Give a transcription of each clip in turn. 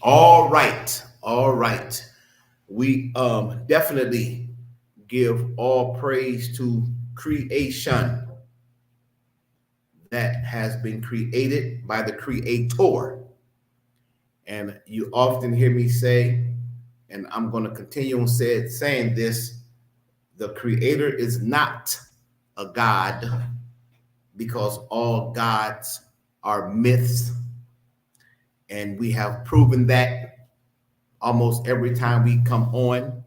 All right. All right. We definitely give all praise to creation that has been created by the creator. And you often hear me say, and I'm going to continue on saying this, the creator is not a god, because all gods are myths. And we have proven that almost every time we come on.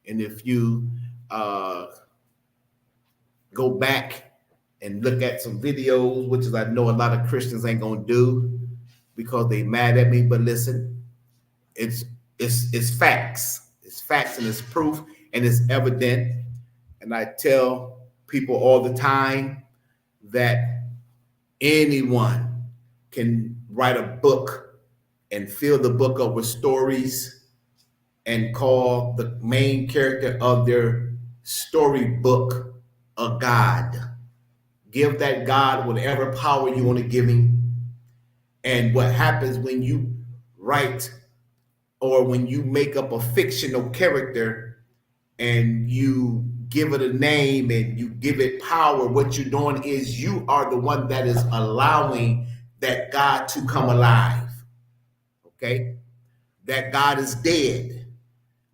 And if you uh, go back and look at some videos, which is I know a lot of Christians ain't gonna do because they mad at me. But listen, it's it's facts. It's facts and it's proof and it's evident. And I tell people all the time that anyone can write a book and fill the book up with stories and call the main character of their storybook a god. Give that God whatever power you want to give him. And what happens when you write or when you make up a fictional character and you give it a name and you give it power, what you're doing is you are the one that is allowing that God to come alive. Okay? That God is dead.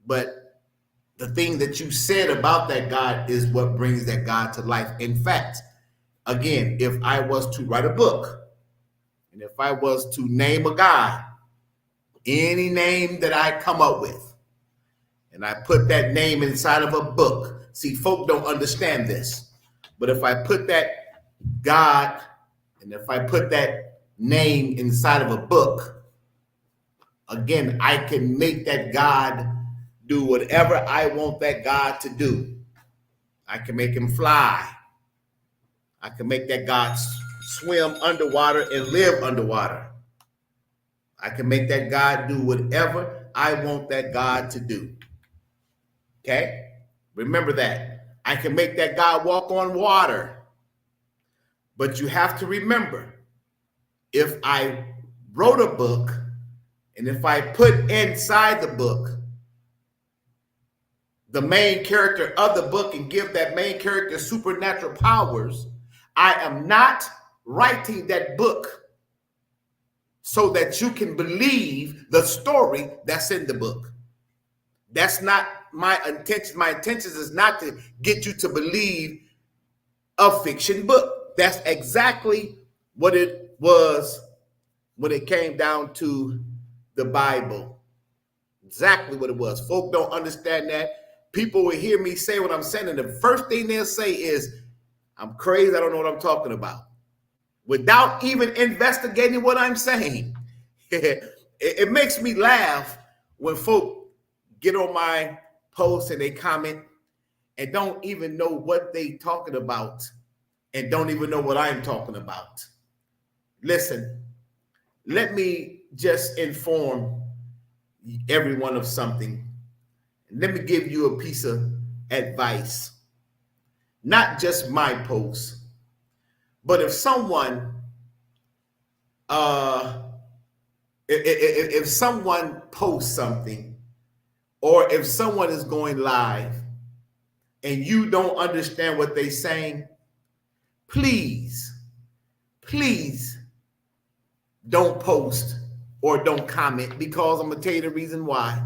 But the thing that you said about that God is what brings that God to life. In fact, again, if I was to write a book and if I was to name a God, any name that I come up with, and I put that name inside of a book, see, folk don't understand this, but if I put that God and if I put that name inside of a book, again, I can make that God do whatever I want that God to do. I can make him fly. I can make that God swim underwater and live underwater. I can make that God do whatever I want that God to do. Okay? Remember that. I can make that God walk on water. But you have to remember, if I wrote a book and if I put inside the book the main character of the book and give that main character supernatural powers, I am not writing that book so that you can believe the story that's in the book. That's not my intention. My intention is not to get you to believe a fiction book. That's exactly what it was when it came down to the Bible. Exactly what it was. Folk don't understand that. People will hear me say what I'm saying, and the first thing they'll say is, I'm crazy, I don't know what I'm talking about, without even investigating what I'm saying. It makes me laugh when folk get on my posts and they comment and don't even know what they talking about and don't even know what I'm talking about. Listen, let me just inform everyone of something. Let me give you a piece of advice. Not just my post, but if someone uh if someone posts something or if someone is going live and you don't understand what they're saying, please, please don't post or don't comment, because I'm gonna tell you the reason why.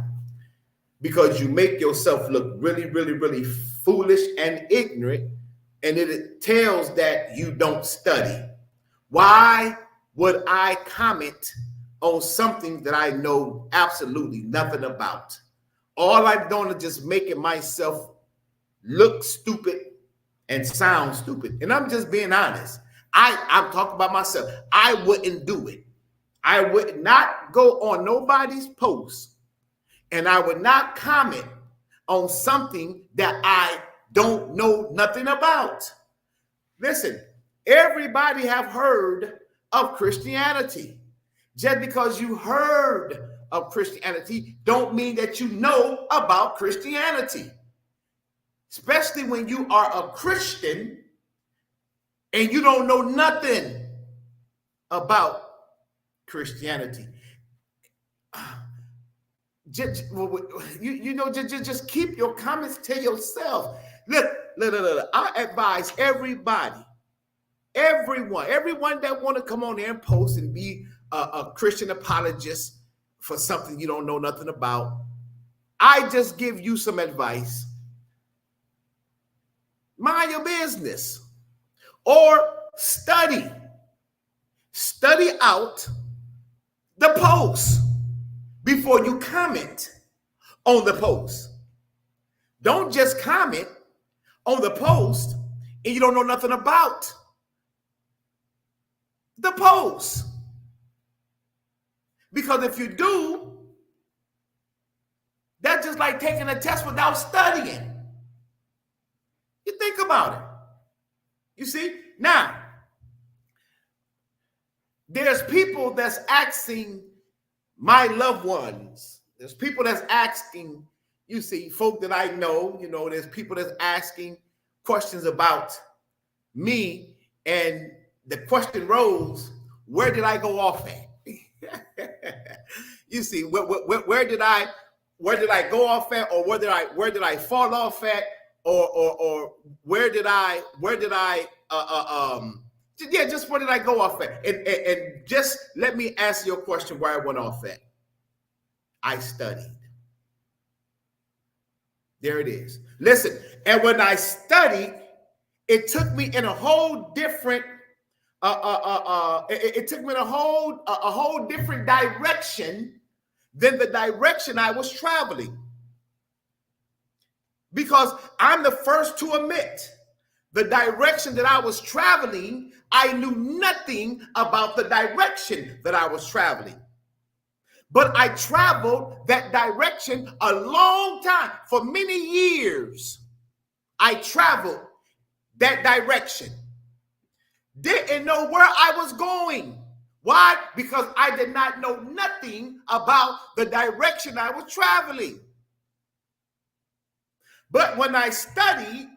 Because you make yourself look really, really, really foolish and ignorant, and it tells that you don't study. Why would I comment on something that I know absolutely nothing about? All I'm doing is just making myself look stupid and sound stupid. And I'm just being honest. I'm talking about myself. I wouldn't do it. I would not go on nobody's post and I would not comment on something that I don't know nothing about. Listen, everybody have heard of Christianity. Just because you heard of Christianity don't mean that you know about Christianity. Especially when you are a Christian and you don't know nothing about Christianity. just keep your comments to yourself. Look. I advise everybody, everyone that want to come on there and post and be a Christian apologist for something you don't know nothing about. I just give you some advice. Mind your business, or study out the post before you comment on the post. Don't just comment on the post and you don't know nothing about the post. Because if you do, that's just like taking a test without studying. You think about it. You see? Now, there's people that's asking my loved ones. There's people that's asking, you see, folk that I know, there's people that's asking questions about me. And the question rose, where did I go off at? You see, where did I go off at, or where did I fall off at, or where did I just where did I go off at? And just let me ask you a question where I went off at. I studied. There it is. Listen, and when I studied, it took me in a whole different it took me in a whole different direction than the direction I was traveling. Because I'm the first to admit, the direction that I was traveling, I knew nothing about the direction that I was traveling. But I traveled that direction a long time. For many years, I traveled that direction. Didn't know where I was going. Why? Because I did not know nothing about the direction I was traveling. But when I studied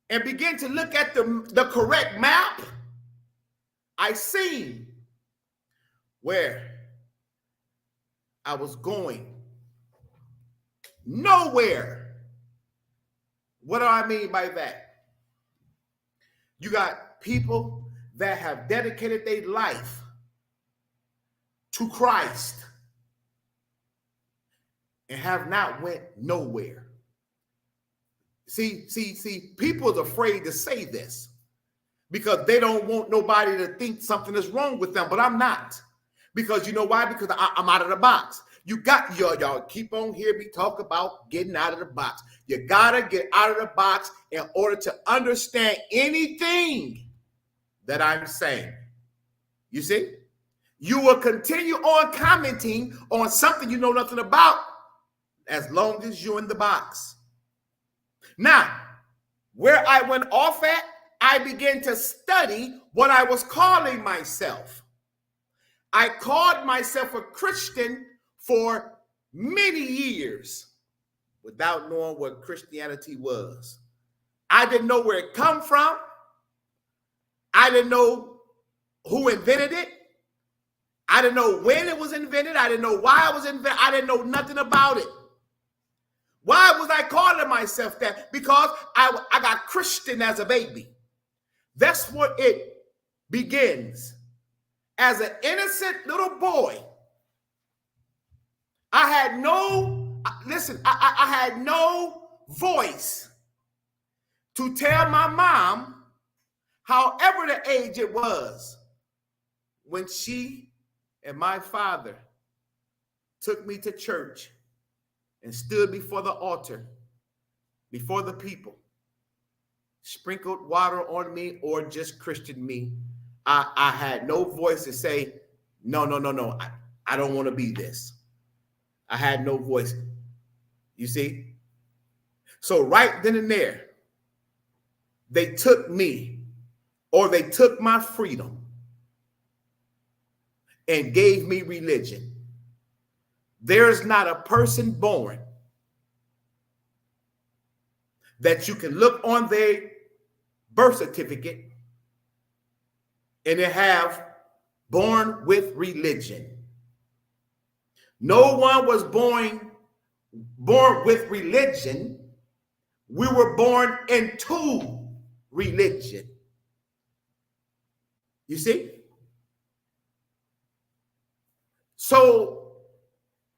and began to look at the correct map, I seen where I was going. Nowhere. What do I mean by that? You got people that have dedicated their life to Christ and have not went nowhere. See, people's afraid to say this because they don't want nobody to think something is wrong with them, but I'm not. Because you know why? Because I'm out of the box. You got y'all keep on hearing me talk about getting out of the box. You gotta get out of the box in order to understand anything that I'm saying. You see? You will continue on commenting on something you know nothing about as long as you're in the box. Now, where I went off at, I began to study what I was calling myself. I called myself a Christian for many years without knowing what Christianity was. I didn't know where it come from. I didn't know who invented it. I didn't know when it was invented. I didn't know why it was invented. I didn't know nothing about it. Why was I calling myself that? Because I got Christian as a baby. That's what it begins. As an innocent little boy, I had no voice to tell my mom, however the age it was, when she and my father took me to church and stood before the altar, before the people, sprinkled water on me or just Christian me. I had no voice to say, no, I don't want to be this. I had no voice. You see? So right then and there, they took me, or they took my freedom and gave me religion. There's not a person born that you can look on their birth certificate and they have born with religion. No one was born with religion. We were born into religion. You see? So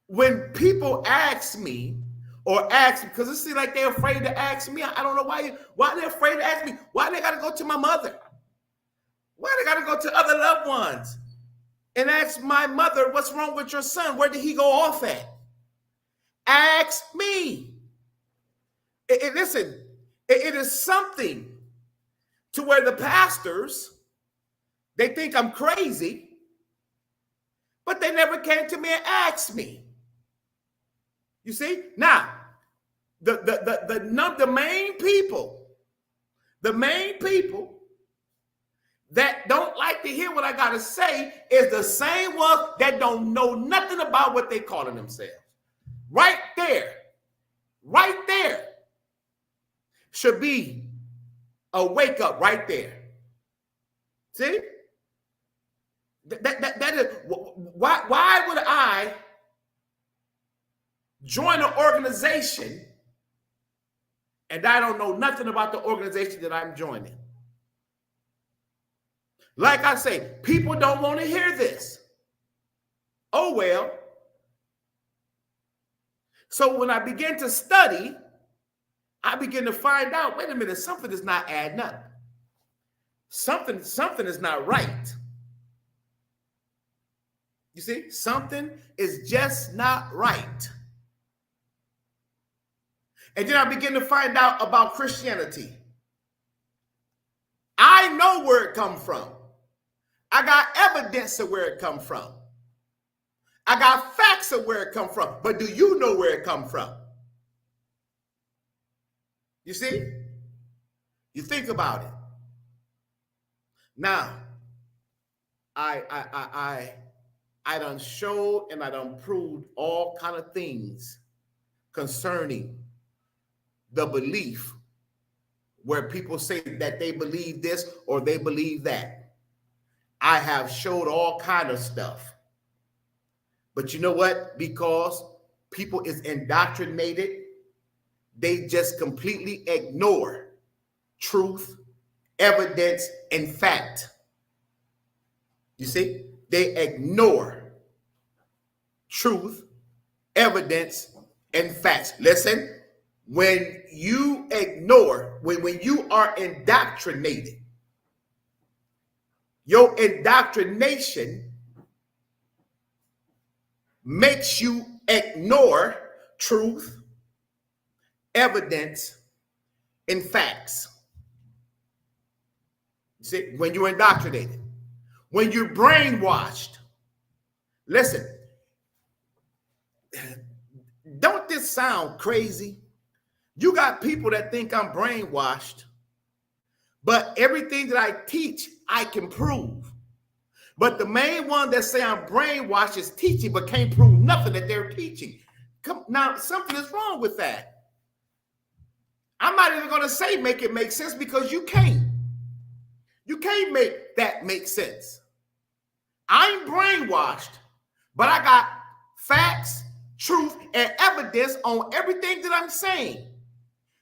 when people ask me, because it seems like they're afraid to ask me, I don't know why they're afraid to ask me. Why they got to go to my mother? Why they got to go to other loved ones and ask my mother, what's wrong with your son? Where did he go off at? Ask me. Listen, it is something to where the pastors, they think I'm crazy, but they never came to me and asked me. You see? Now, the main people that don't like to hear what I got to say is the same ones that don't know nothing about what they calling themselves. Right there should be a wake up right there. See? That is why would I join an organization and I don't know nothing about the organization that I'm joining? Like I say, people don't want to hear this. Oh, well. So when I begin to study, I begin to find out, wait a minute, something is not adding up. Something is not right. You see, something is just not right. And then I begin to find out about Christianity. I know where it comes from. I got evidence of where it comes from. I got facts of where it comes from. But do you know where it comes from? You see? You think about it. Now, I done showed and I done proved all kind of things concerning the belief where people say that they believe this or they believe that. I have showed all kind of stuff. But you know what? Because people is indoctrinated, they just completely ignore truth, evidence, and fact. You see? They ignore truth, evidence, and facts. Listen, when you ignore, when you are indoctrinated, your indoctrination makes you ignore truth, evidence, and facts. You see, when you're indoctrinated, when you're brainwashed, listen, don't this sound crazy? You got people that think I'm brainwashed, but everything that I teach, I can prove. But the main one that say I'm brainwashed is teaching, but can't prove nothing that they're teaching. Now, something is wrong with that. I'm not even going to say make it make sense because you can't. You can't make that make sense. I'm brainwashed, but I got facts, truth, and evidence on everything that I'm saying.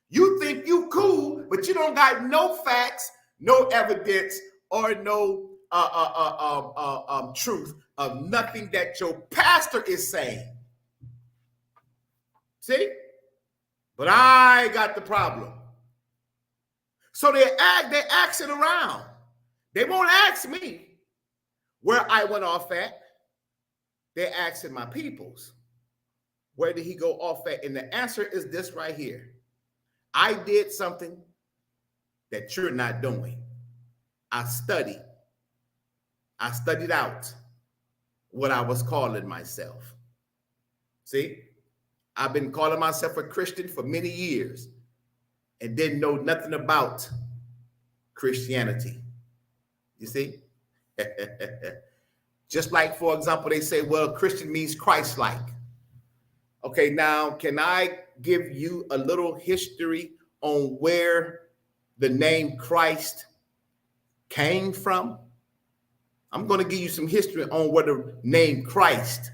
You think you cool, but you don't got no facts, no evidence, or no truth of nothing that your pastor is saying. See? But I got the problem. So they ask it around. They won't ask me where I went off at. They're asking my peoples. Where did he go off at? And the answer is this right here. I did something that you're not doing. I studied out what I was calling myself. See, I've been calling myself a Christian for many years and didn't know nothing about Christianity. You see? Just like, for example, they say, well, Christian means Christ-like. Okay, now, can I give you a little history on where the name Christ came from? I'm going to give you some history on where the name Christ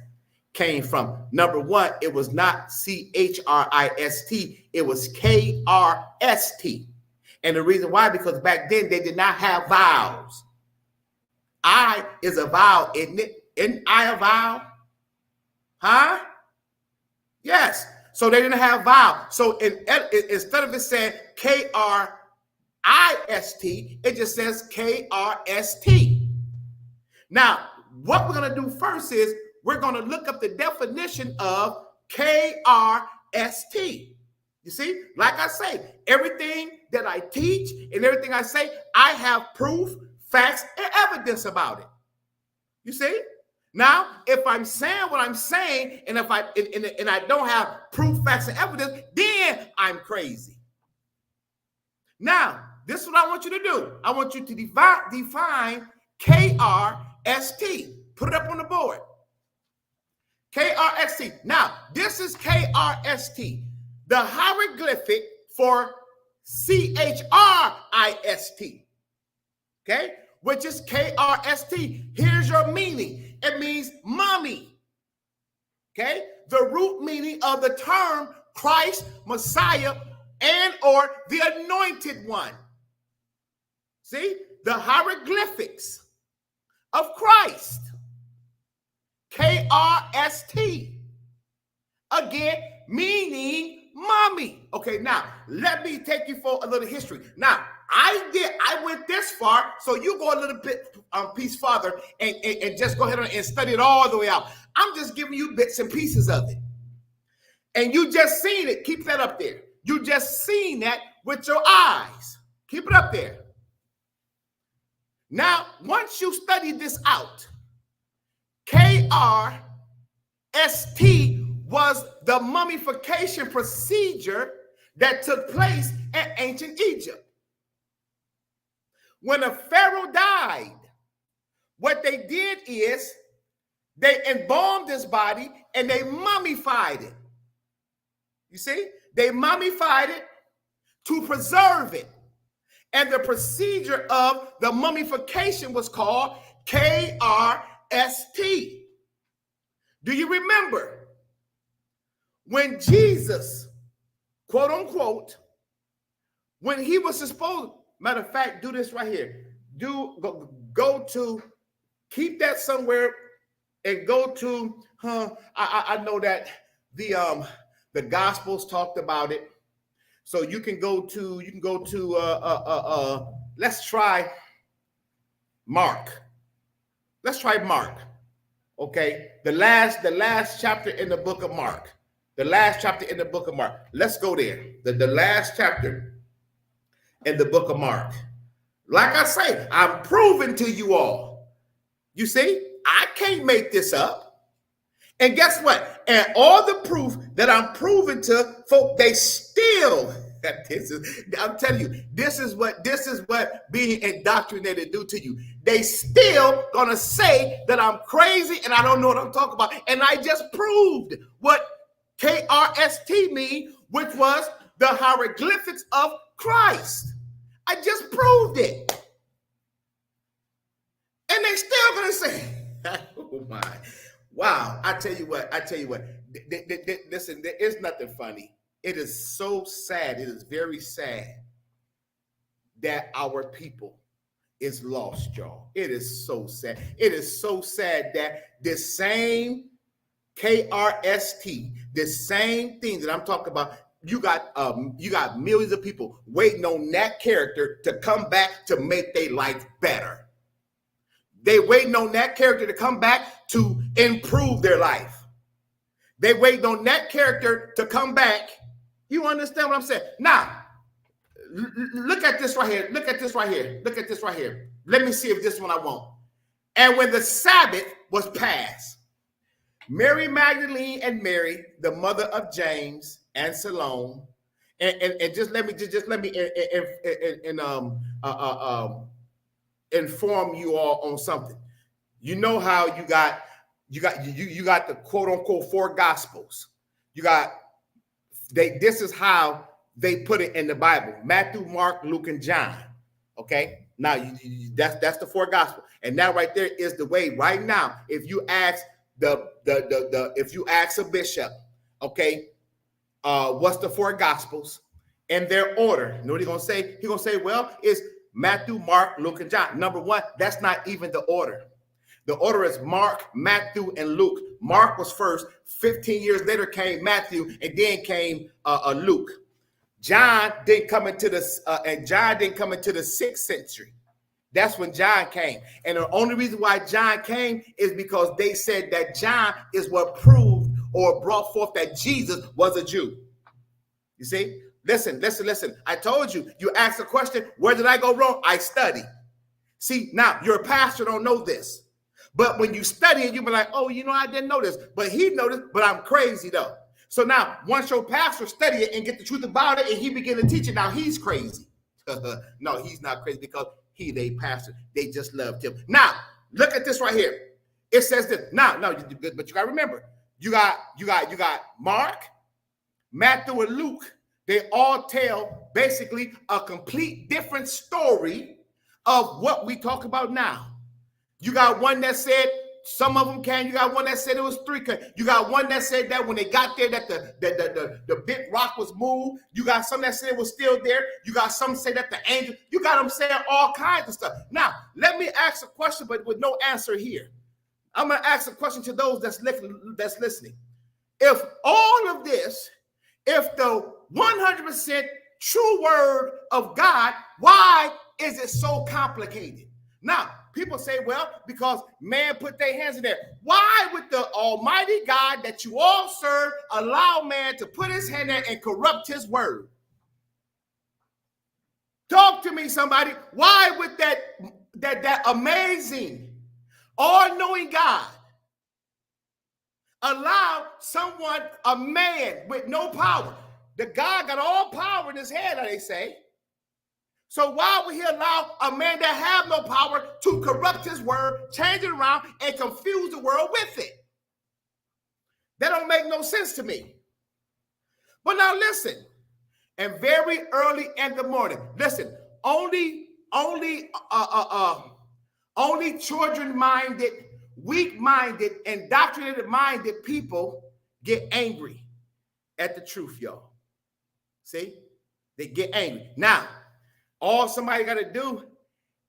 came from. Number one, it was not Christ, it was KRST. And the reason why, because back then they did not have vowels. I is a vowel, isn't it? Isn't I a vowel? Huh? Yes. So they didn't have vowel. So instead of it saying KRIST, it just says KRST. Now, what we're going to do first is we're going to look up the definition of KRST. You see, like I say, everything that I teach and everything I say, I have proof, facts, and evidence about it. You see? Now, if I'm saying what I'm saying, and if I don't have proof, facts, and evidence, then I'm crazy. Now, this is what I want you to do. I want you to define KRST. Put it up on the board. KRST. Now, this is KRST, the hieroglyphic for CHRIST. Okay? Which is KRST. Here's your meaning. It means mommy. Okay? The root meaning of the term Christ, Messiah, and or the anointed one. See? The hieroglyphics of Christ. KRST. Again, meaning mommy. Okay, now let me take you for a little history. Now, I went this far, so you go a little bit piece farther and just go ahead and study it all the way out. I'm just giving you bits and pieces of it. And you just seen it. Keep that up there. You just seen that with your eyes. Keep it up there. Now, once you study this out, KRST was the mummification procedure that took place in ancient Egypt. When a pharaoh died, what they did is they embalmed his body and they mummified it. You see? They mummified it to preserve it. And the procedure of the mummification was called KRST. Do you remember when Jesus, quote unquote, when he was supposed, matter of fact, do this right here. Go to, keep that somewhere and go to, I know that the Gospels talked about it. So you can go to, let's try Mark. Let's try Mark. Okay. The last chapter in the book of Mark. The last chapter in the book of Mark. Let's go there. The last chapter in the book of Mark. Like I say, I'm proving to you all. You see, I can't make this up. And guess what? And all the proof that I'm proving to folk, they still, I'm telling you, this is what being indoctrinated do to you. They still gonna say that I'm crazy and I don't know what I'm talking about. And I just proved what KRST mean, which was the hieroglyphics of Christ. I just proved it. And they still gonna say, oh my, wow. I tell you what, listen, there is nothing funny. It is so sad. It is very sad that our people is lost, y'all. It is so sad. It is so sad that this same KRST, this same thing that I'm talking about, you got millions of people waiting on that character to come back to make their life better. They waiting on that character to come back to improve their life. They waiting on that character to come back. You understand what I'm saying? Now, look at this right here. Look at this right here. Look at this right here. Let me see if this one I want. And when the Sabbath was passed, Mary Magdalene and Mary, the mother of James and Salome, and just let me inform you all on something. You know how you got the quote unquote four gospels. This is how they put it in the Bible: Matthew, Mark, Luke, and John. Okay, now that's the four gospels, and that right there is the way. Right now, if you ask if you ask a bishop, okay, what's the four gospels in their order? You know what he's gonna say? He's gonna say, well, it's Matthew, Mark, Luke, and John. Number one, that's not even the order. The order is Mark, Matthew, and Luke. Mark was first. 15 years later came Matthew, and then came Luke. John didn't come into the 6th century. That's when John came. And the only reason why John came is because they said that John is what proved or brought forth that Jesus was a Jew. You see? Listen. I told you, you asked a question, where did I go wrong? I studied. See, now your pastor don't know this. But when you study it, you be like, oh, I didn't know this. But he noticed, but I'm crazy though. So now, once your pastor study it and get the truth about it, and he begin to teach it, now he's crazy. No, he's not crazy because they pastor. They just loved him. Now, look at this right here. It says that but you got to remember, you got Mark, Matthew, and Luke. They all tell basically a complete different story of what we talk about now. You got one that said some of them came. You got one that said it was 3. You got one that said that when they got there that the big rock was moved. You got some that said it was still there. You got some say that the angel. You got them saying all kinds of stuff. Now, let me ask a question, but with no answer here. I'm going to ask a question to those that's listening. If all of this, if the 100% true word of God, why is it so complicated? Now, people say, well, because man put their hands in there. Why would the Almighty God that you all serve allow man to put his hand there and corrupt his word? Talk to me, somebody. Why would that amazing, all-knowing God allow someone, a man with no power? The God got all power in his head, they say. So why would he allow a man that have no power to corrupt his word, change it around, and confuse the world with it? That don't make no sense to me. But now listen, and very early in the morning, listen, only children-minded, weak-minded, indoctrinated-minded people get angry at the truth, y'all. See? They get angry. Now, all somebody got to do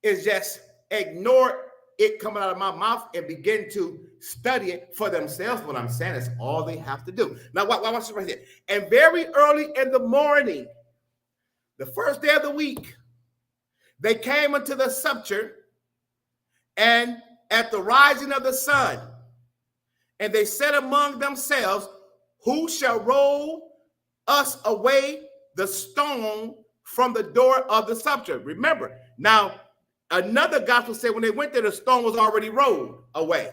is just ignore it coming out of my mouth and begin to study it for themselves. What I'm saying is all they have to do. Now, watch this right here. And very early in the morning, the first day of the week, they came into the sepulchre, and at the rising of the sun, and they said among themselves, who shall roll us away the stone from the door of the sepulchre? Remember, now another gospel said when they went there, the stone was already rolled away.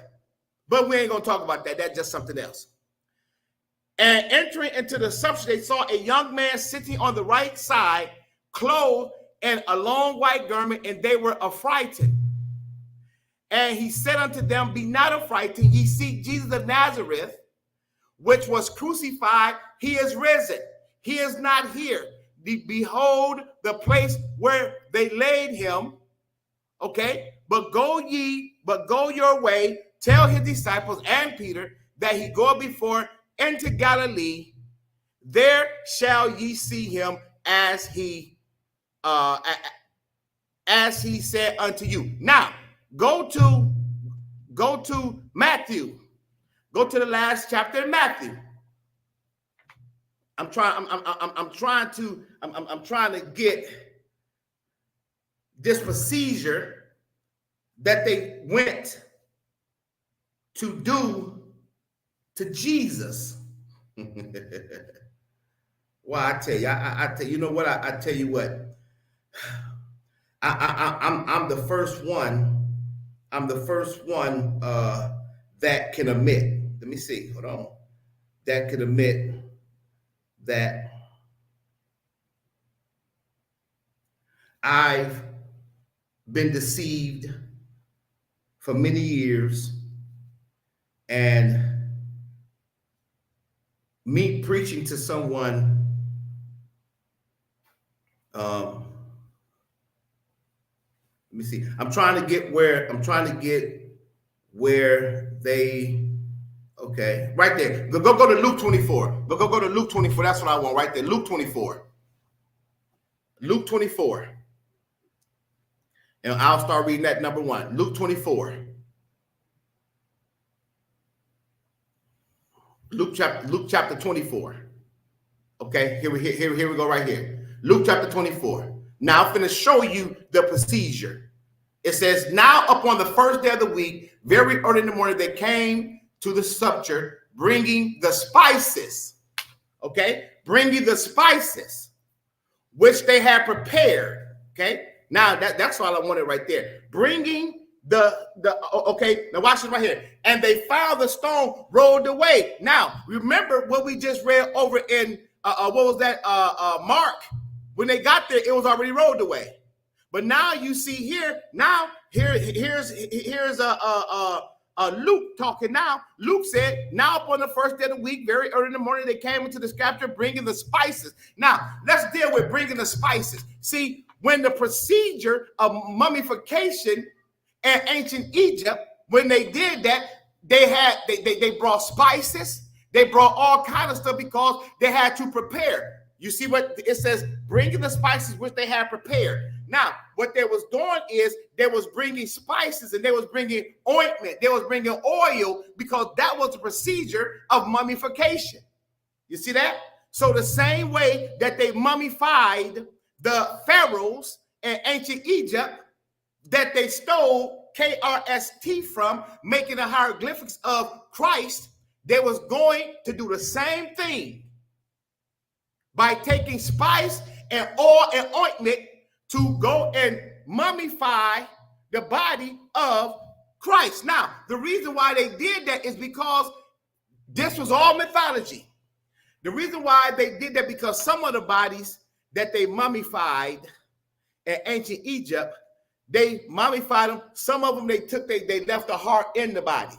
But we ain't going to talk about that. That's just something else. And entering into the sepulchre, they saw a young man sitting on the right side, clothed in a long white garment, and they were affrighted. And he said unto them, be not affrighted. Ye seek Jesus of Nazareth, which was crucified. He is risen. He is not here. Behold the place where they laid him. Okay, but go your way, tell his disciples and Peter that he go before into Galilee. There shall ye see him as he said unto you. Now go to Matthew. Go to the last chapter of Matthew. I'm trying to get this procedure that they went to do to Jesus. Well, I tell you, I tell you, you know what? I tell you what. I'm the first one. I'm the first one that can admit. Let me see. Hold on. That can admit that I've been deceived for many years, and me preaching to someone let me see. I'm trying to get where they Okay, right there. Go to Luke 24. Go to Luke 24. That's what I want right there. Luke 24. Luke 24. And I'll start reading that number 1. Luke 24. Luke chapter 24. Okay, here we go right here. Luke chapter 24. Now I'm going to show you the procedure. It says, now upon the first day of the week, very early in the morning, they came to the sepulchre, bringing the spices. Okay, bringing the spices, which they had prepared. Okay, now that's all I wanted right there. Bringing okay, now watch this right here. And they found the stone rolled away. Now, remember what we just read over in, what was that, Mark? When they got there, it was already rolled away. But now you see here, now here's Luke talking now. Luke said, now upon the first day of the week, very early in the morning, they came into the sepulchre bringing the spices. Now, let's deal with bringing the spices. See, when the procedure of mummification in ancient Egypt, when they did that, they brought spices, they brought all kind of stuff because they had to prepare. You see what it says, bringing the spices which they had prepared. Now, what they was doing is they was bringing spices and they was bringing ointment, they was bringing oil, because that was the procedure of mummification. You see that? So the same way that they mummified the pharaohs in ancient Egypt, that they stole KRST from, making the hieroglyphics of Christ, they was going to do the same thing by taking spice and oil and ointment to go and mummify the body of Christ. Now, the reason why they did that is because this was all mythology. The reason why they did that, because some of the bodies that they mummified in ancient Egypt, they mummified them. Some of them they left the heart in the body,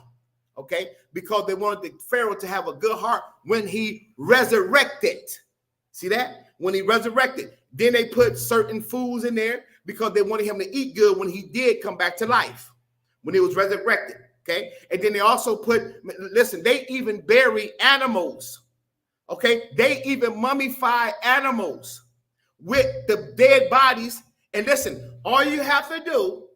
okay? Because they wanted the Pharaoh to have a good heart when he resurrected. See that? When he resurrected. Then they put certain foods in there because they wanted him to eat good when he did come back to life, when he was resurrected, okay? And then they also put, listen, they even bury animals, okay? They even mummify animals with the dead bodies. And listen, all you have to do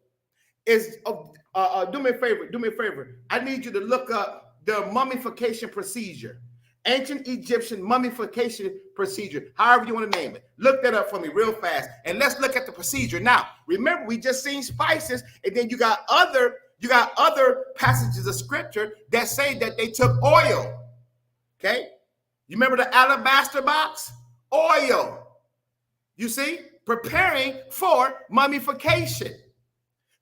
is, do me a favor. I need you to look up the mummification procedure. Ancient Egyptian mummification procedure, however you want to name it. Look that up for me real fast. And let's look at the procedure. Now, remember, we just seen spices, and then you got other passages of scripture that say that they took oil. Okay? You remember the alabaster box? Oil. You see? Preparing for mummification.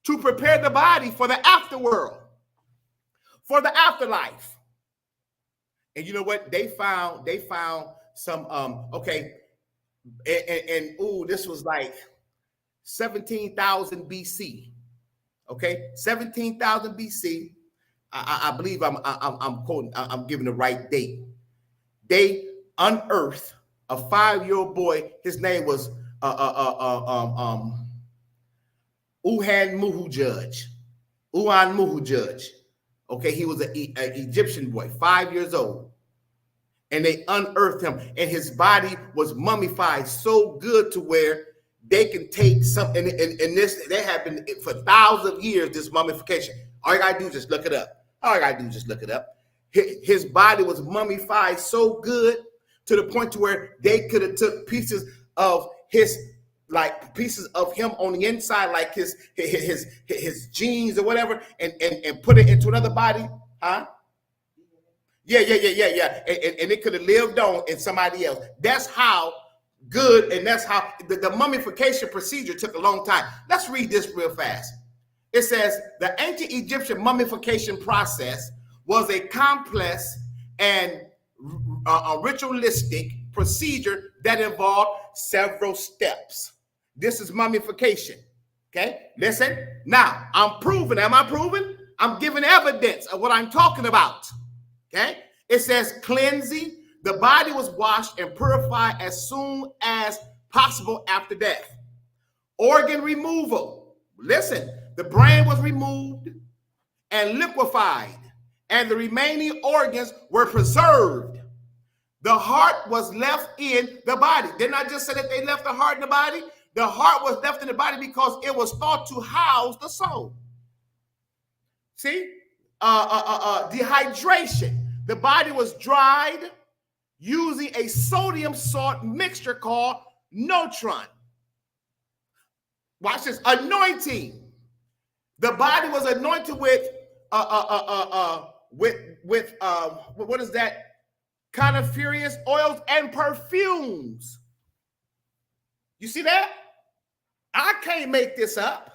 To prepare the body for the afterworld. For the afterlife. And you know what? They found some, okay, and this was like 17,000 BC. Okay, 17,000 BC. I believe I'm quoting, I'm giving the right date. They unearthed a 5-year-old boy. His name was Uhan Muhu. Okay, he was an Egyptian boy, 5 years old. And they unearthed him, and his body was mummified so good to where they can take some, and this, they have been for thousands of years, this mummification. All you gotta do is just look it up. His body was mummified so good to the point to where they could have took pieces of his, like pieces of him on the inside, like his genes or whatever, and put it into another body, huh? Yeah. And it could have lived on in somebody else. That's how good, and that's how the mummification procedure took a long time. Let's read this real fast. It says, the ancient Egyptian mummification process was a complex and a ritualistic procedure that involved several steps. This is mummification. Okay, listen. Now, I'm proving. Am I proving? I'm giving evidence of what I'm talking about. Okay, it says cleansing. The body was washed and purified as soon as possible after death. Organ removal. Listen, the brain was removed and liquefied and the remaining organs were preserved. The heart was left in the body. Didn't I just say that they left the heart in the body? The heart was left in the body because it was thought to house the soul. See? Dehydration. The body was dried using a sodium salt mixture called Notron. Watch this. Anointing. The body was anointed with what is that? Coniferous oils and perfumes. You see that? I can't make this up.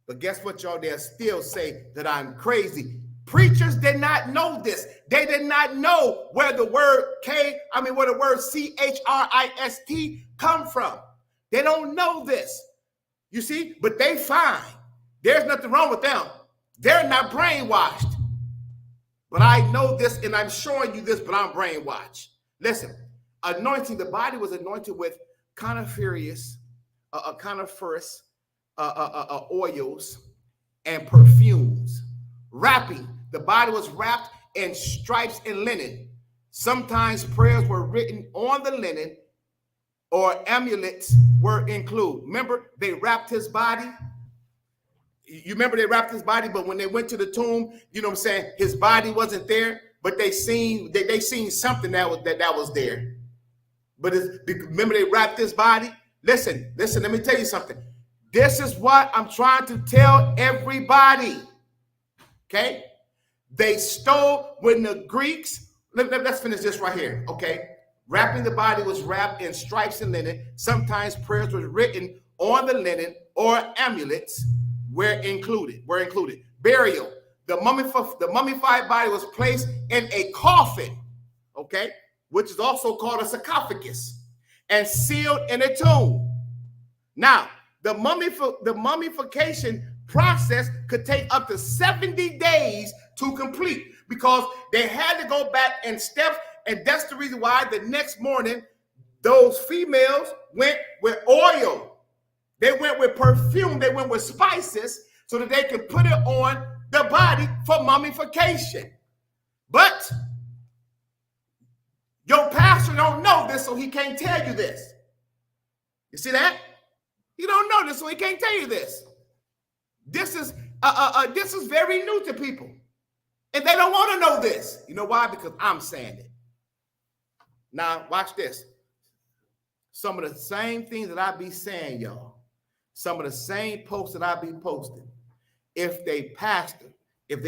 But guess what, y'all? They'll still say that I'm crazy. Preachers did not know this. They did not know where the word where the word CHRIST come from. They don't know this. You see? But they fine. There's nothing wrong with them. They're not brainwashed. But I know this, and I'm showing you this, but I'm brainwashed. Listen, anointing, the body was anointed with coniferous oils and perfumes. Wrapping, the body was wrapped in stripes and linen. Sometimes prayers were written on the linen, or amulets were included. Remember, they wrapped his body. You remember they wrapped his body, but when they went to the tomb, you know what I'm saying, his body wasn't there, but they seen something that was there. But remember they wrapped his body? Listen, let me tell you something. This is what I'm trying to tell everybody. Okay? They stole when the Greeks, let's finish this right here, okay? Wrapping the body was wrapped in stripes and linen. Sometimes prayers were written on the linen, or amulets were included. Burial. The mummified body was placed in a coffin, okay, which is also called a sarcophagus, and sealed in a tomb. Now, the mummification process could take up to 70 days to complete, because they had to go back in steps, and that's the reason why the next morning those females went with oil. They went with perfume. They went with spices so that they could put it on the body for mummification. But your pastor don't know this, so he can't tell you this. You see that? He don't know this, so he can't tell you this. This is very new to people, and they don't want to know this. You know why? Because I'm saying it. Now, watch this. Some of the same things that I be saying, y'all. Some of the same posts that I be posting. If they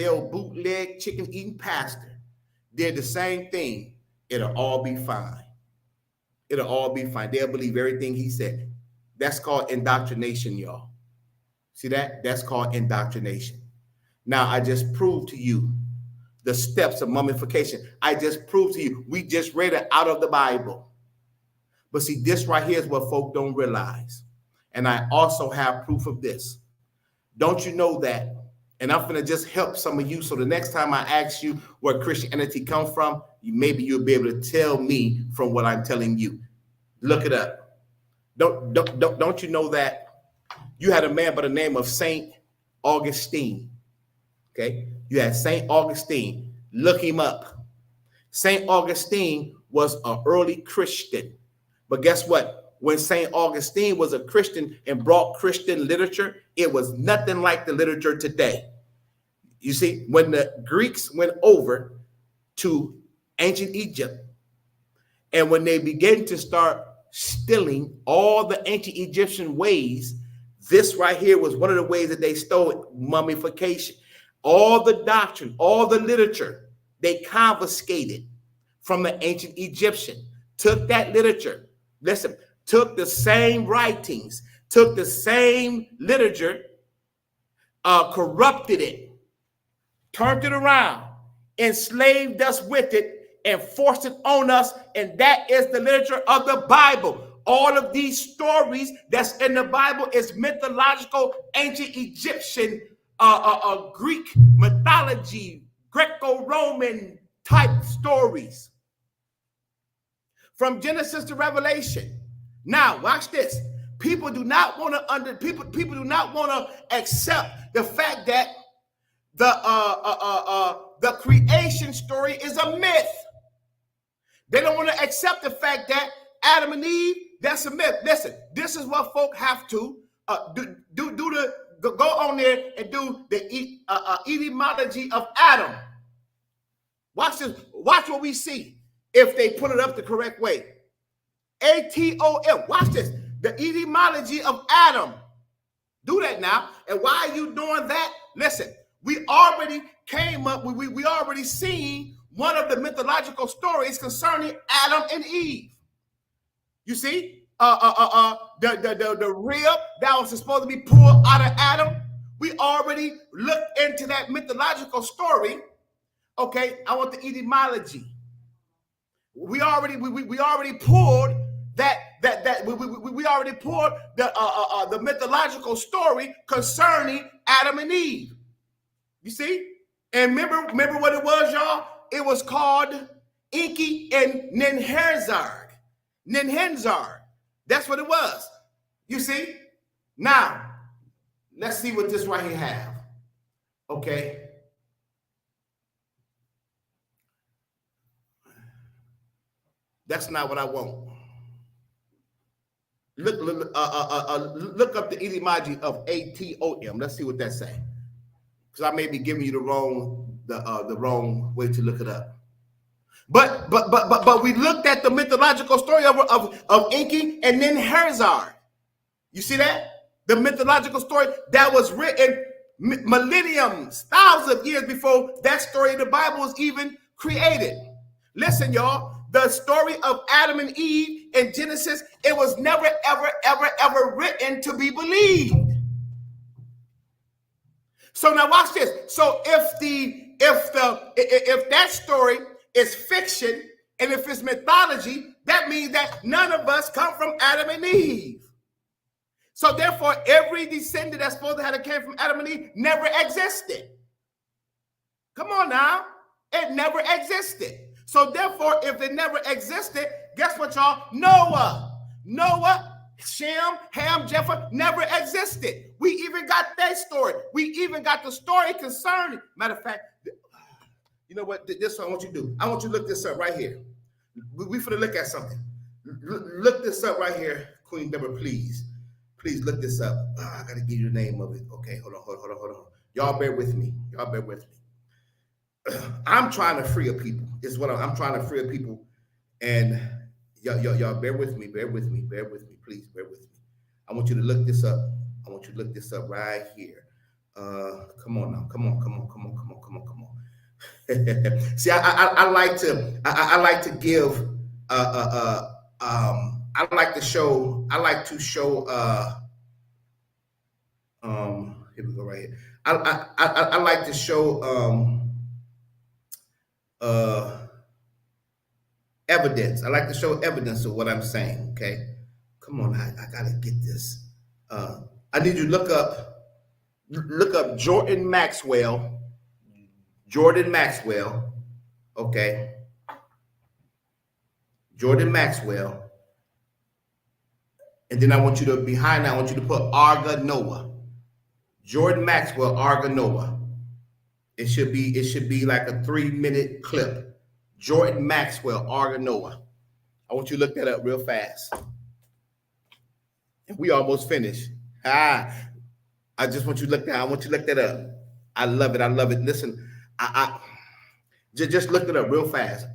old bootleg chicken eating pastor did the same thing, it'll all be fine. It'll all be fine. They'll believe everything he said. That's called indoctrination, y'all. See that? That's called indoctrination. Now, I just proved to you the steps of mummification. I just proved to you. We just read it out of the Bible. But see, this right here is what folk don't realize. And I also have proof of this. Don't you know that? And I'm going to just help some of you. So the next time I ask you where Christianity comes from, maybe you'll be able to tell me from what I'm telling you. Look it up. Don't you know that you had a man by the name of Saint Augustine? Okay. You had Saint Augustine. Look him up. Saint Augustine was an early Christian. But guess what? When St. Augustine was a Christian and brought Christian literature, it was nothing like the literature today. You see, when the Greeks went over to ancient Egypt, and when they began to start stealing all the ancient Egyptian ways, this right here was one of the ways that they stole mummification. All the doctrine, all the literature, they confiscated from the ancient Egyptian, took that literature. Listen, took the same writings, took the same literature, corrupted it, turned it around, enslaved us with it, and forced it on us. And that is the literature of the Bible. All of these stories that's in the Bible is mythological, ancient Egyptian, Greek mythology, Greco-Roman type stories. From Genesis to Revelation. Now, watch this. People do not want to people do not want to accept the fact that the creation story is a myth. They don't want to accept the fact that Adam and Eve, that's a myth. Listen, this is what folk have to go on there and do the etymology of Adam. Watch this. Watch what we see if they put it up the correct way. ATOM. Watch this. The etymology of Adam. Do that now. And why are you doing that? Listen, we already came up, we already seen one of the mythological stories concerning Adam and Eve. You see, the rib that was supposed to be pulled out of Adam. We already looked into that mythological story. Okay, I want the etymology. We already pulled we already pulled the mythological story concerning Adam and Eve. You see, and remember what it was, y'all? It was called Enki and Ninhursag. Ninhursag. That's what it was. You see? Now, let's see what this right here have. Okay. That's not what I want. Look up the etymology of ATOM. Let's see what that say. Because I may be giving you the wrong way to look it up. But we looked at the mythological story of Enki and Ninhursag. You see that? The mythological story that was written millenniums, thousands of years before that story of the Bible was even created. Listen, y'all. The story of Adam and Eve in Genesis, it was never, ever written to be believed. So now watch this. So if that story is fiction and if it's mythology, that means that none of us come from Adam and Eve. So therefore, every descendant that's supposed to have came from Adam and Eve never existed. Come on now. It never existed. So therefore, if it never existed, guess what, y'all? Noah, Shem, Ham, Japheth never existed. We even got that story. We even got the story concerning. Matter of fact, you know what? This is what I want you to do. I want you to look this up right here. We finna look at something. Look this up right here, Queen Deborah, please. Please look this up. I gotta give you the name of it. Okay, hold on. Y'all bear with me. I'm trying to free up people. Is what I'm trying to free up people, and y'all bear with me. Please bear with me. I want you to look this up. Right here. Come on now. Come on. See, I like to give. I like to show. Here we go. Right here. I like to show. Evidence. I like to show evidence of what I'm saying. Okay, come on, I gotta get this. I need you to look up Jordan Maxwell. Okay, Jordan Maxwell, and then I want you to behind that. I want you to put Arga Noah. Jordan Maxwell, Arga Noah. It should be like a 3-minute clip. Jordan Maxwell, Arga Noah. I want you to look that up real fast. And we almost finished. I just want you to look that. I want you to look that up. I love it. Listen, I just look it up real fast.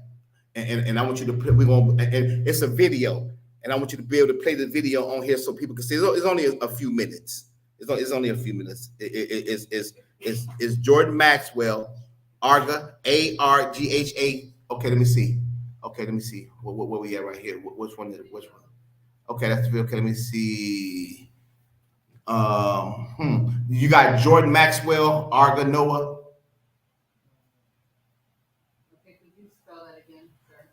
And I want you to put. And it's a video, and I want you to be able to play the video on here so people can see. It's only a few minutes. It's only a few minutes. It's Jordan Maxwell, Arga, ARGHA. Okay, let me see. Where we at right here? Which one? Okay, that's okay. Let me see. You got Jordan Maxwell, Arga Noah. Okay, could you spell that again, sir?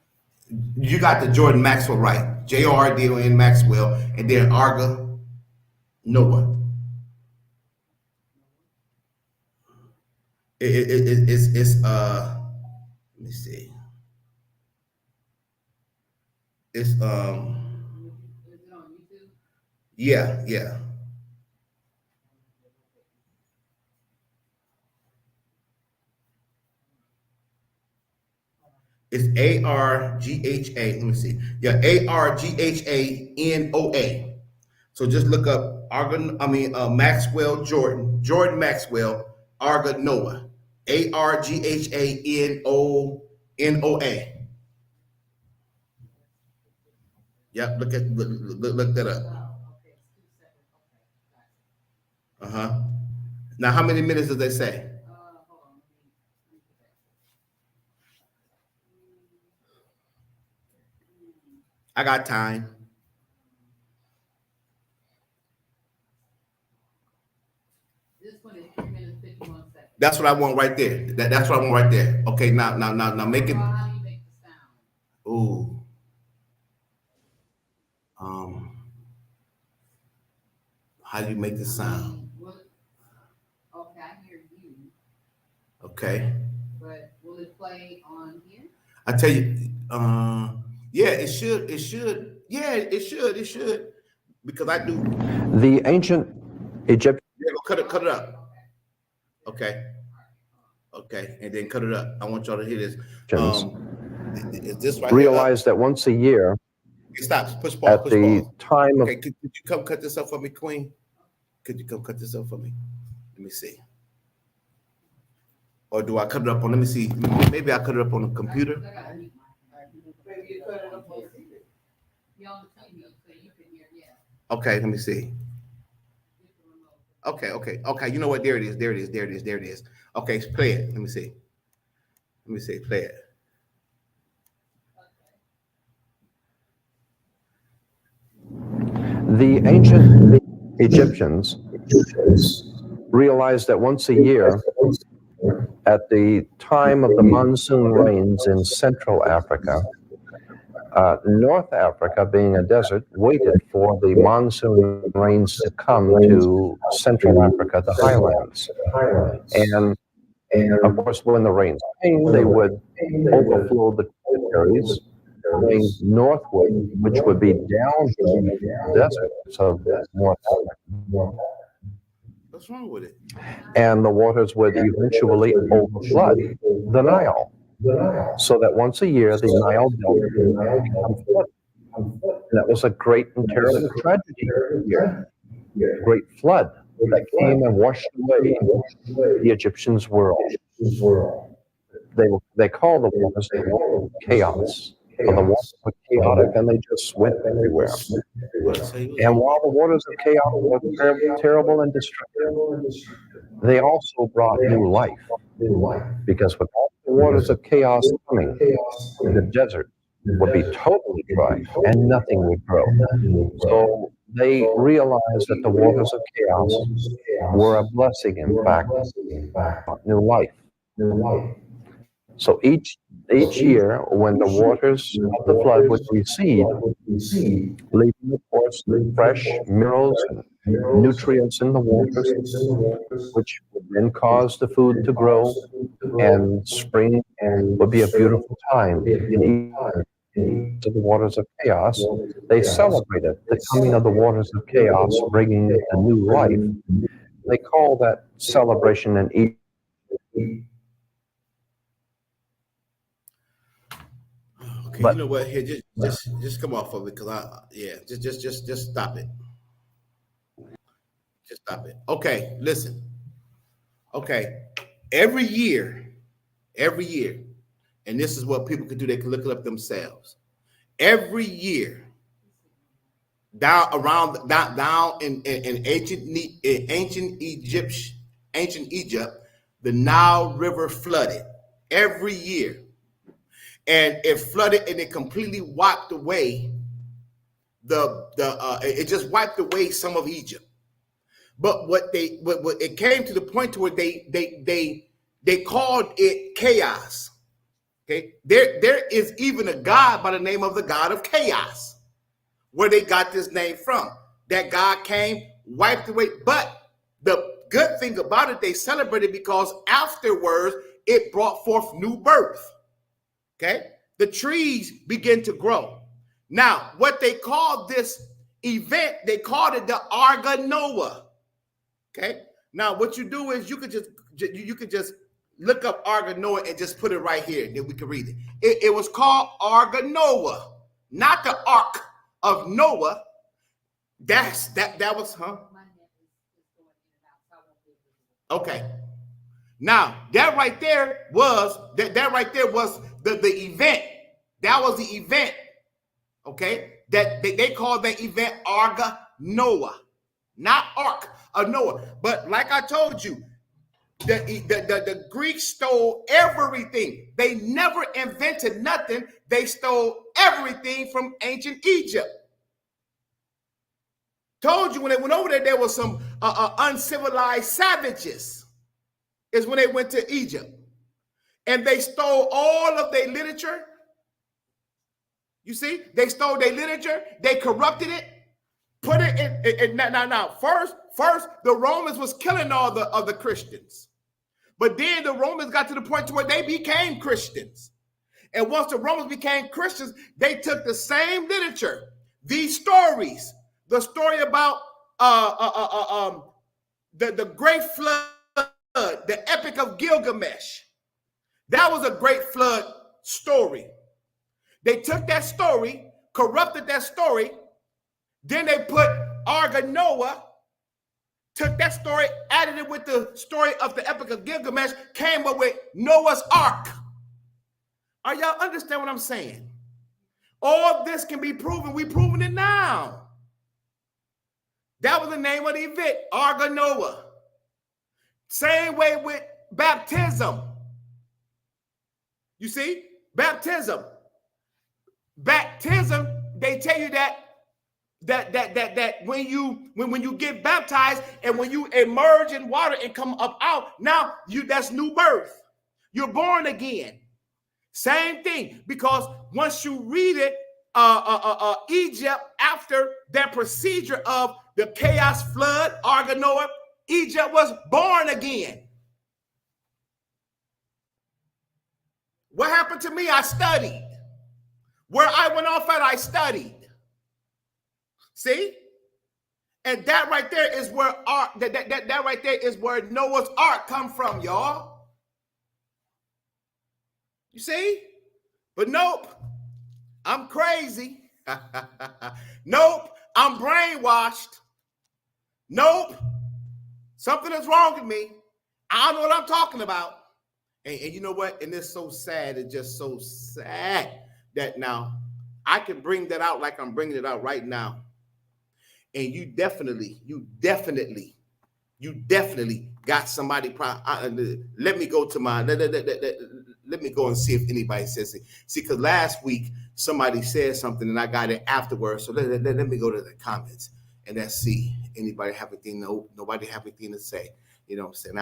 You got the Jordan Maxwell right. JORDON Maxwell, and then Arga Noah. It's let me see. It's Is it on YouTube? Yeah. It's ARGHA. Let me see. Yeah, ARGHANOA. So just look up Maxwell Jordan Maxwell Arga Noah. ARGHANOA. Yep, look that up. Oh, okay, it's 2 seconds, okay, gotcha. Uh-huh. Now how many minutes does they say? Hold on, let me get back. I got time. This one is 3 minutes, 51 seconds. That's what I want right there. That's what I want right there. Okay, now make it. How do you make the sound? Ooh. How do you make the sound? Okay, I hear you, Okay. but will it play on here? I tell you, yeah, it should. Yeah, it should. Because I do. The ancient Egyptians. Yeah, cut it up. Okay. Okay, and then cut it up. I want y'all to hear this. Is this right Realize that once a year, it stops. Push pause. at the time of Okay, could you come cut this up for me, Queen? Could you come cut this up for me? Let me see. Or do I cut it up on? Let me see. Maybe I cut it up on the computer. Maybe you cut it up on the TV. You on the TV, so you can hear, yeah. Okay, let me see. Okay. You know what? There it is. Okay, play it. Let me see. Play it. the ancient Egyptians realized that once a year, at the time of the monsoon rains in Central Africa, North Africa, being a desert, waited for the monsoon rains to come to Central Africa, the highlands. And of course, when the rains came, they would overflow the tributaries going northward, which would be downhill deserts of North Africa. What's wrong with it? And the waters would eventually overflood the Nile. So that once a year, the Nile Delta would become flooded. And that was a great and terrible tragedy here. Great flood that came and washed away the Egyptians' world. They call the waters chaos. For the waters were chaotic and they just went everywhere. And while the waters of chaos were terrible and destructive, they also brought new life. Because with all the waters of chaos coming, the desert would be totally dry and nothing would grow. So they realized that the waters of chaos were a blessing, in fact, new life. So each year, when the waters of the flood would recede, leaving, of course, fresh minerals and nutrients in the waters, which would then cause the food to grow, and spring would be a beautiful time in to the waters of chaos. They celebrated the coming of the waters of chaos, bringing a new life. They call that celebration an Easter. Okay, But- you know what? Here, just come off of it, just stop it. Just stop it. Okay, listen. Okay, every year, and this is what people can do. They can look it up themselves. Every year, down in ancient Egypt, the Nile River flooded every year. And it flooded and it completely wiped away it just wiped away some of Egypt. But what it came to the point to where they called it chaos. Okay, there is even a god by the name of the god of chaos, where they got this name from. That God came, wiped away. But the good thing about it, they celebrated because afterwards it brought forth new birth. Okay, the trees begin to grow. Now, what they called this event, they called it the Arga Noah. Okay, now what you do is you could just look up Ark of Noah and just put it right here, then we can read it. It was called Ark of Noah, not the Ark of Noah. That was, huh? Okay. Now that right there was that right there was the event. That was the event. Okay, that they called that event Ark of Noah, not Ark of Noah. But like I told you, the Greeks stole everything. They never invented nothing. They stole everything from ancient Egypt. Told you when they went over there was some uncivilized savages. Is when they went to Egypt, and they stole all of their literature. You see, they stole their literature. They corrupted it, put it in. Now, first, the Romans was killing all of the Christians. But then the Romans got to the point to where they became Christians. And once the Romans became Christians, they took the same literature, these stories, the story about the great flood, the Epic of Gilgamesh. That was a great flood story. They took that story, corrupted that story, then they put Ark of Noah, took that story, added it with the story of the Epic of Gilgamesh, came up with Noah's Ark. Are y'all understand what I'm saying? All this can be proven. We're proving it now. That was the name of the event, Ark of Noah. Same way with baptism. You see, baptism. Baptism, they tell you that when you get baptized and when you emerge in water and come up out, now that's new birth. You're born again. Same thing, because once you read it, Egypt, after that procedure of the chaos flood, Ark of Noah, Egypt was born again. What happened to me? I studied. Where I went off at, I studied. See? And that right there is where that right there is where Noah's Ark come from, y'all. You see? But nope. I'm crazy. Nope. I'm brainwashed. Nope. Something is wrong with me. I don't know what I'm talking about. And you know what? And it's so sad. It's just so sad that now I can bring that out like I'm bringing it out right now. And you definitely got somebody. Let me go to my. Let me go and see if anybody says it. See, because last week somebody said something and I got it afterwards. So let me go to the comments and let's see anybody have anything. No, nobody have anything to say. You know what I'm saying?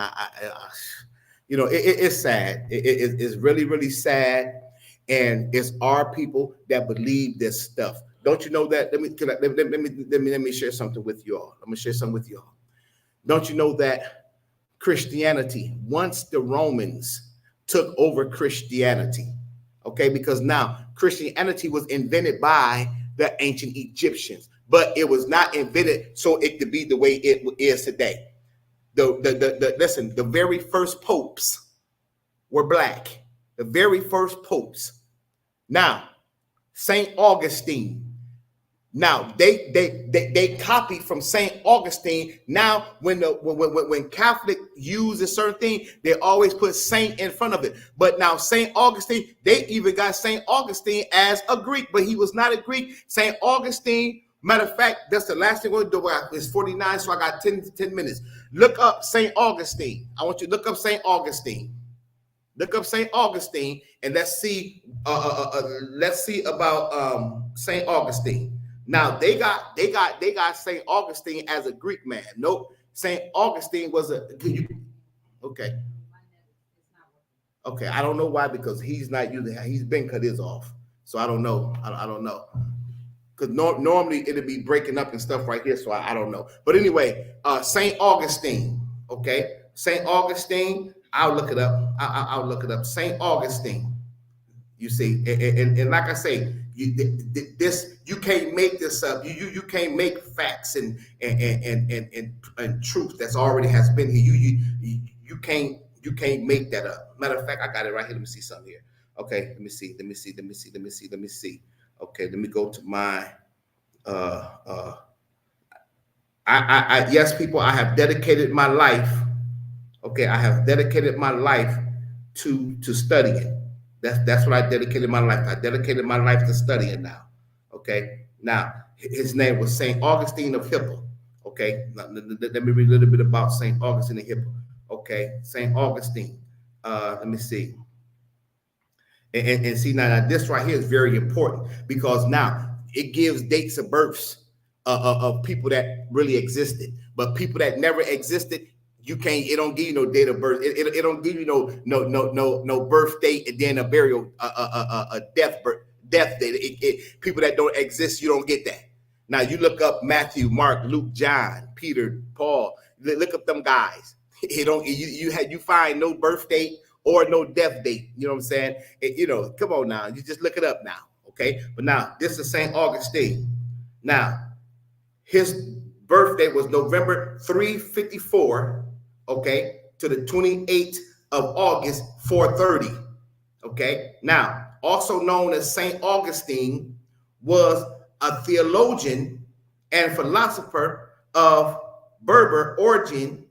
You know, it's sad. It's really, really sad. And it's our people that believe this stuff. Don't you know that? Let me share something with you all. I'm gonna share something with you all. Don't you know that Christianity, once the Romans took over Christianity, okay, because now Christianity was invented by the ancient Egyptians, but it was not invented so it could be the way it is today. Listen, the very first popes were black. The very first popes. Now, St. Augustine. Now they copy from St. Augustine. Now, when Catholic use a certain thing, they always put Saint in front of it. But now St. Augustine, they even got St. Augustine as a Greek, but he was not a Greek. St. Augustine, matter of fact, that's the last thing we're going to do. It's 49, so I got 10 minutes. Look up St. Augustine. I want you to look up St. Augustine. Look up St. Augustine, and let's see about St. Augustine. Now they got St. Augustine as a Greek man. Nope, St. Augustine was okay. Okay, I don't know why, because he's not using. He's been cut his off, so I don't know. I don't know, because normally it'd be breaking up and stuff right here, so I don't know. But anyway, St. Augustine. Okay, St. Augustine. I'll look it up. I'll look it up. St. Augustine. You see, and like I say, you can't make this up. You can't make facts and truth that's already has been here. You can't You can't make that up. Matter of fact, I got it right here. Let me see something here. Okay, let me see. Okay, let me go to my yes, people, I have dedicated my life. Okay, I have dedicated my life to studying. That's what I dedicated my life. I dedicated my life to studying now. Okay, now his name was Saint Augustine of Hippo. Okay, now, let me read a little bit about Saint Augustine of Hippo. Okay, Saint Augustine. Let me see. And see now this right here is very important because now it gives dates of births of people that really existed, but people that never existed, you can't. It don't give you no date of birth. It don't give you no birth date and then a burial, a death date. People that don't exist, you don't get that. Now you look up Matthew, Mark, Luke, John, Peter, Paul. Look up them guys. It don't. You find no birth date or no death date. You know what I'm saying? Come on now. You just look it up now. Okay. But now this is Saint Augustine. Now his birthday was November 354. Okay, to the 28th of August 430. Okay. Now also known as Saint Augustine was a theologian and philosopher of Berber origin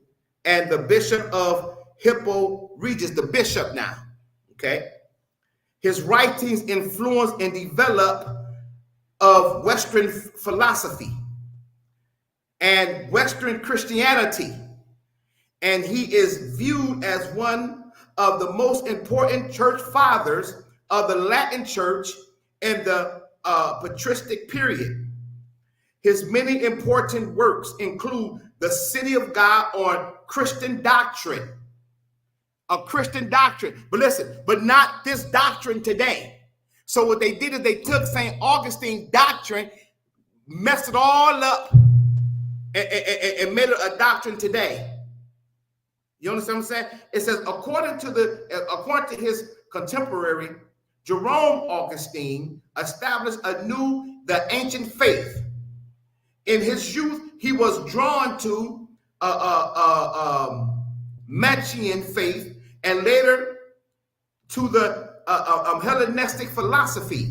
and the bishop of Hippo Regius, the bishop now. Okay. His writings influence and develop of Western philosophy and Western Christianity. And he is viewed as one of the most important church fathers of the Latin church in the patristic period. His many important works include The City of God on Christian Doctrine, a Christian doctrine. But listen, but not this doctrine today. So what they did is they took St. Augustine's doctrine, messed it all up, and made it a doctrine today. You understand what I'm saying? It says, according to his contemporary, Jerome Augustine established anew the ancient faith. In his youth, he was drawn to Manichaean faith and later to the Hellenistic philosophy.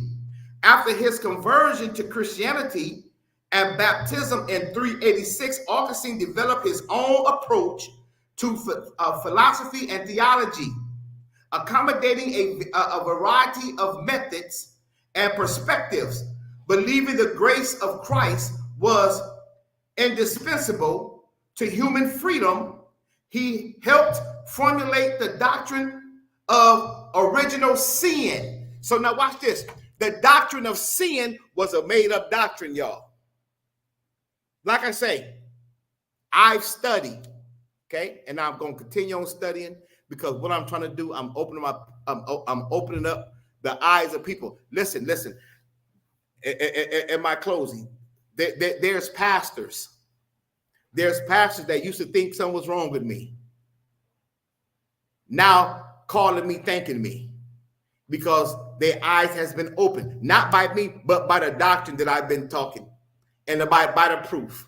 After his conversion to Christianity and baptism in 386, Augustine developed his own approach to philosophy and theology, accommodating a variety of methods and perspectives. Believing the grace of Christ was indispensable to human freedom, he helped formulate the doctrine of original sin. So now watch this. The doctrine of sin was a made-up doctrine, y'all. Like I say, I've studied, okay, and I'm going to continue on studying because what I'm trying to do, I'm opening up the eyes of people. Listen. In my closing, there's pastors. There's pastors that used to think something was wrong with me. Now calling me, thanking me, because their eyes has been opened, not by me, but by the doctrine that I've been talking, and by the proof.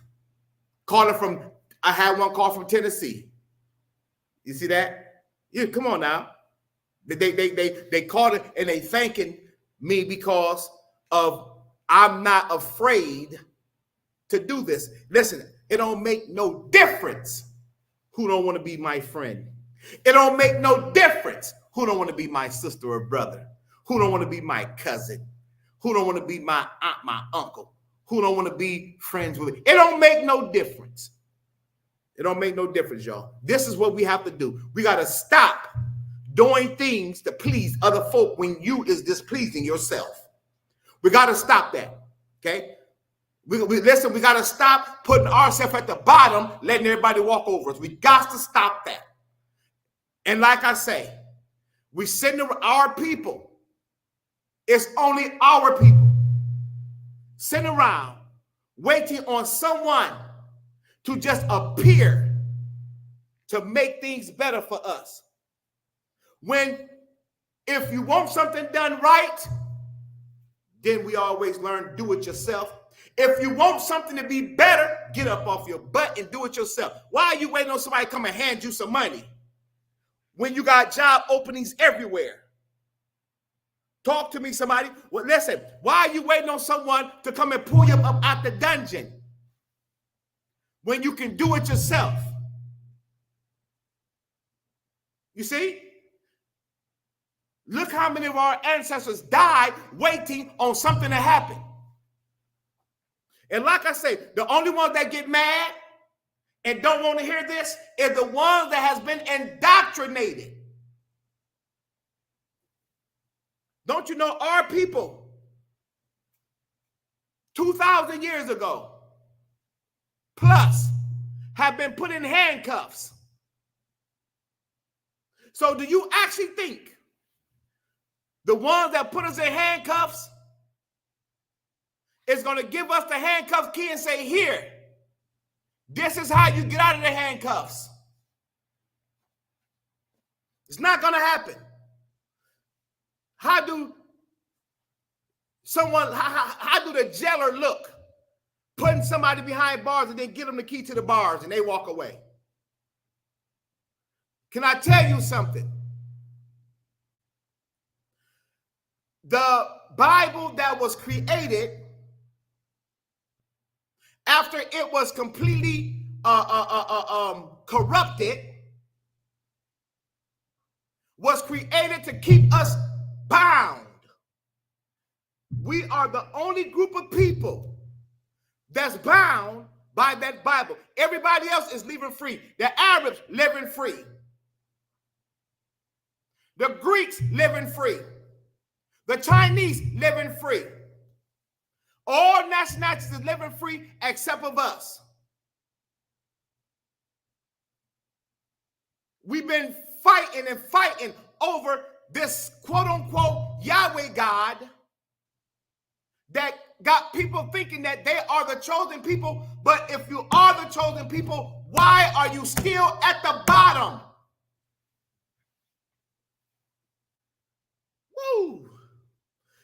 I had one call from Tennessee. You see that? Yeah, come on now. They called it and they thanking me because of I'm not afraid to do this. Listen, it don't make no difference who don't want to be my friend. It don't make no difference who don't want to be my sister or brother, who don't want to be my cousin, who don't want to be my aunt, my uncle, who don't want to be friends with me. It don't make no difference. It don't make no difference, y'all. This is what we have to do. We got to stop doing things to please other folk when you is displeasing yourself. We got to stop that, okay? Listen, we got to stop putting ourselves at the bottom, letting everybody walk over us. We got to stop that. And like I say, we send our people. It's only our people sitting around waiting on someone to just appear to make things better for us. If you want something done right, then we always learn, do it yourself. If you want something to be better, get up off your butt and do it yourself. Why are you waiting on somebody to come and hand you some money? when you got job openings everywhere? Talk to me, somebody. Well, listen, why are you waiting on someone to come and pull you up out the dungeon when you can do it yourself? You see? Look how many of our ancestors died waiting on something to happen. And like I say, the only ones that get mad and don't want to hear this is the ones that has been indoctrinated. Don't you know our people 2,000 years ago plus have been put in handcuffs? So do you actually think the ones that put us in handcuffs is going to give us the handcuff key and say, here, this is how you get out of the handcuffs? It's not going to happen. How do the jailer look putting somebody behind bars and then give them the key to the bars and they walk away? Can I tell you something? The Bible that was created after it was completely corrupted was created to keep us bound. We are the only group of people that's bound by that Bible. Everybody else is living free. The Arabs living free. The Greeks living free. The Chinese living free. All nationalities is living free except of us. We've been fighting and fighting over this quote-unquote Yahweh God that got people thinking that they are the chosen people. But if you are the chosen people, why are you still at the bottom? Woo!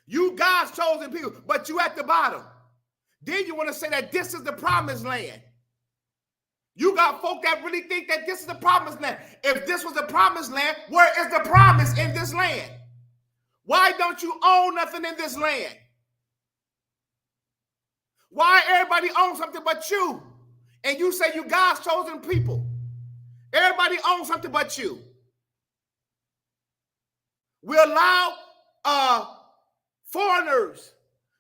You God's chosen people, but you at the bottom. Then you want to say that this is the promised land. You got folk that really think that this is the promised land. If this was the promised land, where is the promise in this land? Why don't you own nothing in this land? Why everybody owns something but you? And you say you God's chosen people. Everybody owns something but you. We allow foreigners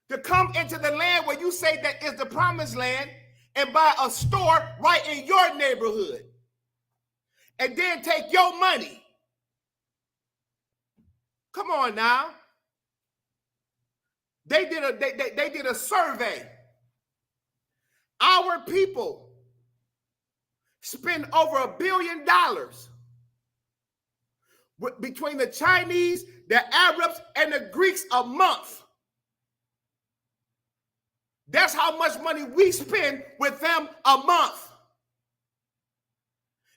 to come into the land where you say that is the promised land and buy a store right in your neighborhood and then take your money. Come on now. They did a survey. Our people spend over $1 billion between the Chinese, the Arabs, and the Greeks a month. That's how much money we spend with them a month.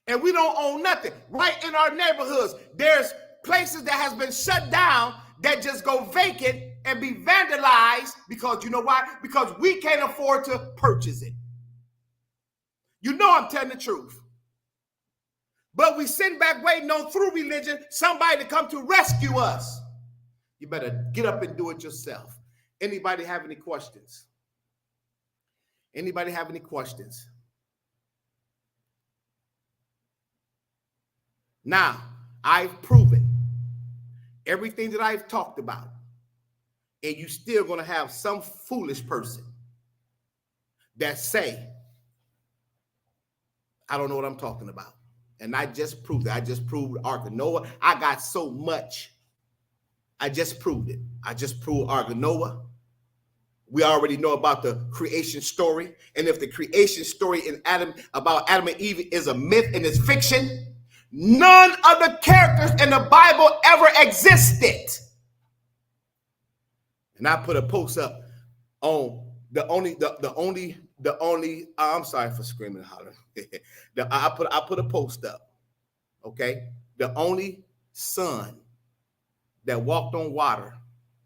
And we don't own nothing. Right in our neighborhoods, there's places that has been shut down that just go vacant and be vandalized because you know why? Because we can't afford to purchase it. You know I'm telling the truth. But we sit back waiting on through religion somebody to come to rescue us. You better get up and do it yourself. Anybody have any questions? Anybody have any questions? Now, I've proven everything that I've talked about, and you still going to have some foolish person that say, I don't know what I'm talking about. And I just proved it. I just proved Ark of Noah. I got so much. I just proved it. I just proved Ark of Noah. We already know about the creation story. And if the creation story about Adam and Eve is a myth and it's fiction, none of the characters in the Bible ever existed. And I put a post up on I'm sorry for screaming and hollering. I put a post up. Okay. The only son that walked on water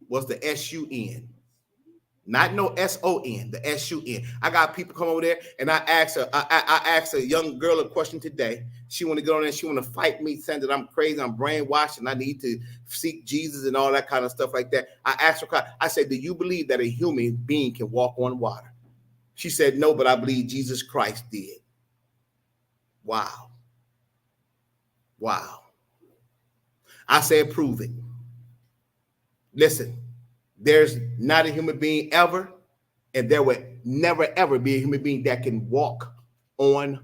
was the S-U-N. Not no S-O-N, the S-U-N. I got people come over there, and I asked a young girl a question today. She want to get on there. She want to fight me, saying that I'm crazy, I'm brainwashed, and I need to seek Jesus and all that kind of stuff like that. I asked her, I said, do you believe that a human being can walk on water? She said, no, but I believe Jesus Christ did. Wow. Wow. I said, prove it. Listen. There's not a human being ever, and there will never, ever be a human being that can walk on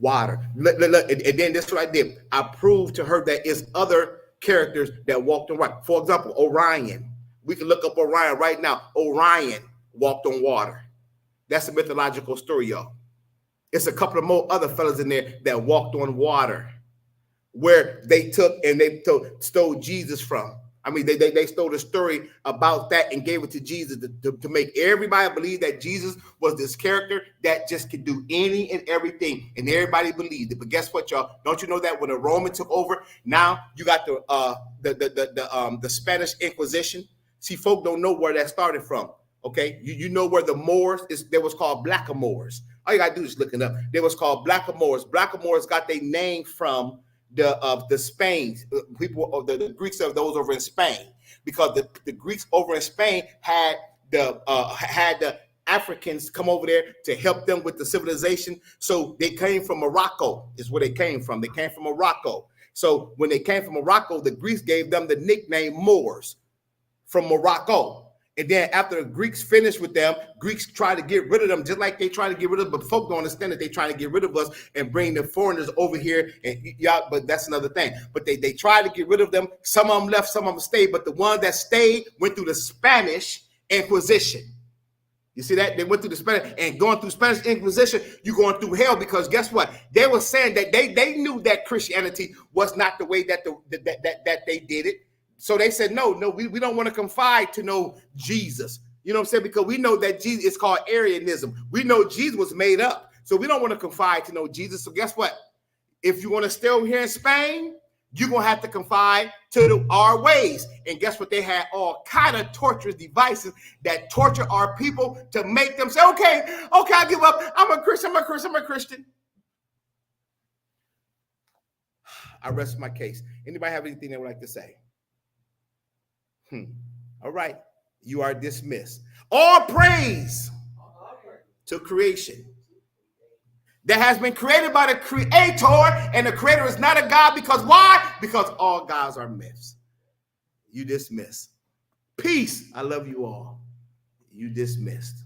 water. Look, and then this is what I did. I proved to her that it's other characters that walked on water. For example, Orion. We can look up Orion right now. Orion walked on water. That's a mythological story, y'all. It's a couple of more other fellas in there that walked on water, where they took and they stole Jesus from. I mean, they stole the story about that and gave it to Jesus to make everybody believe that Jesus was this character that just could do any and everything, and everybody believed it. But guess what, y'all? Don't you know that when the Roman took over, now you got the Spanish Inquisition? See, folk don't know where that started from. Okay, you know where the Moors is? They was called Blackamoors. All you gotta do is look it up. They was called Blackamoors. Blackamoors got their name from the Spain people, the Greeks of those over in Spain, because the Greeks over in Spain had the Africans come over there to help them with the civilization. So they came from Morocco, is where they came from. They came from Morocco. So when they came from Morocco, the Greeks gave them the nickname Moors from Morocco. And then after the Greeks finished with them, Greeks tried to get rid of them, just like they try to get rid of, but folk don't understand that they try to get rid of us and bring the foreigners over here. And y'all, but that's another thing. But they tried to get rid of them. Some of them left, some of them stayed. But the ones that stayed went through the Spanish Inquisition. You see that? They went through the Spanish, and going through Spanish Inquisition, you're going through hell, because guess what? They were saying that they knew that Christianity was not the way that that they did it. So they said, no, we don't want to confide to no Jesus. You know what I'm saying? Because we know that Jesus is called Arianism. We know Jesus was made up. So we don't want to confide to no Jesus. So guess what? If you want to stay over here in Spain, you're going to have to confide to our ways. And guess what? They had all kind of torturous devices that torture our people to make them say, okay, I give up. I'm a Christian. I rest my case. Anybody have anything they would like to say? All right. You are dismissed. All praise to creation that has been created by the Creator, and the Creator is not a God. Because why? Because all gods are myths. You dismissed. Peace. I love you all. You dismissed.